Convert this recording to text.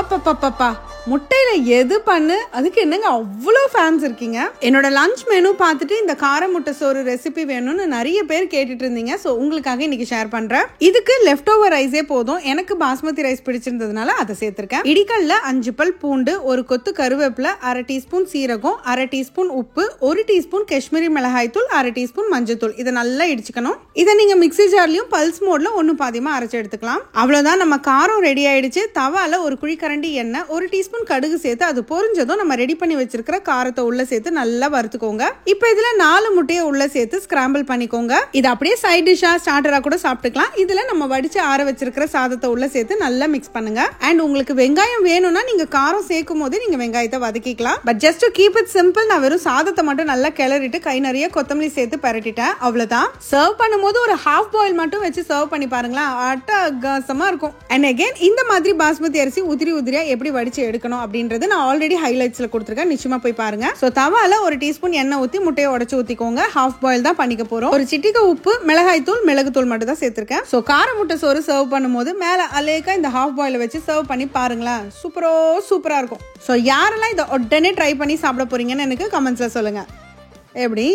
அப்பப்பப்பப்பா முட்டையில எது பண்ணு அதுக்கு என்னங்க அவ்வளோ ஃபேன்ஸ் இருக்கீங்க. என்னோட லஞ்ச் மெனு பார்த்துட்டு இந்த கார முட்டை சோறு ரெசிபி வேணும்னு நிறைய பேர் கேட்டுட்டு இருந்தீங்க. ஸோ உங்களுக்காக இன்னைக்கு ஷேர் பண்றேன். இதுக்கு லெஃப்ட் ஓவர் ரைஸே போதும். எனக்கு பாஸ்மதி ரைஸ் பிடிச்சிருந்ததுனால அதை சேர்த்திருக்கேன். இடிக்கல்ல 5 பல் பூண்டு, ஒரு கொத்து கருவேப்பிலை, 1/2 டீஸ்பூன் சீரகம், 1/2 டீஸ்பூன் உப்பு, 1 டீஸ்பூன் காஷ்மீரி மிளகாய் தூள், 1/2 டீஸ்பூன் மஞ்சள். இதை நல்லா இடிச்சுக்கணும். இதை நீங்க மிக்ஸி ஜார்லயும் பல்ஸ் மோட்ல ஒன்னு பாதியமா அரைச்சு எடுத்துக்கலாம். அவ்வளவுதான், நம்ம காரம் ரெடி ஆயிடுச்சு. தவால ஒரு குழிக்கரண்டி எண்ணெய், 1 டீஸ்பூன் கடுகு சேர்த்து அது பொரிஞ்சதும் நம்ம ரெடி பண்ணி வச்சிருக்கிற காரத்தை உள்ள சேர்த்து நல்லா வறுத்துக்கோங்க. இப்போ இதுல 4 முட்டையை உள்ள சேர்த்து ஸ்கிராம்பிள் பண்ணிக்கோங்க. இது அப்படியே சைட் டிஷ்ஷா ஸ்டார்டரா கூட சாப்பிட்டுக்கலாம். இதுல நம்ம வடிச்சு ஆற வச்சிருக்கிற சாதத்தை உள்ள சேர்த்து நல்லா மிக்ஸ் பண்ணுங்க. அண்ட் உங்களுக்கு வெங்காயம் வேணும்னா நீங்க காரம் சேர்க்கும் போது நீங்க வெங்காயத்தை வதக்கிக்கலாம். But just to keep it simple, நான் வெறும் சாதத்தை மட்டும் நல்லா கிளறிட்டு கை நிறைய கொத்தமல்லி சேர்த்து பரட்டிட்டேன். அவ்வளவுதான். சர்வ் பண்ணும்போது ஒரு ஹாஃப் பாயில் மட்டும் வச்சு சர்வ் பண்ணி பாருங்களேன், அட்டகாசமா இருக்கும். அண்ட் அகைன் இந்த மாதிரி பாஸ்மதி அரிசி உதிரி உதிரியா எப்படி வடிச்சு எடுக்கணும் அப்படின்றது நான் ஆல்ரெடி ஹைலைட்ஸ்ல கொடுத்திருக்கேன், நிச்சயமா போய் பாருங்க. சோ தவால 1 டீஸ்பூன் எண்ணெய் ஊத்தி முட்டையை உடைச்சு ஊத்திக்கோங்க. ஹாஃப் பாயில் தான் பண்ணிக்க போறோம். ஒரு சிட்டிகை உப்பு, மிளகாய் தூள், மிளகு தூள் மட்டும் தான் சேர்த்திருக்கேன். சோ கார முட்டை சோறு சர்வ் பண்ணும்போது மேல அலேக்கா இந்த ஹாஃப் பாயில வச்சு சர்வ் பண்ணி பாருங்களேன், சூப்பரா இருக்கும். சோ யாரெல்லாம் இதை உடனே ட்ரை பண்ணி சாப்பிட போறீங்கன்னு எனக்கு கமெண்ட்ஸ்ல சொல்லுங்க. எப்படி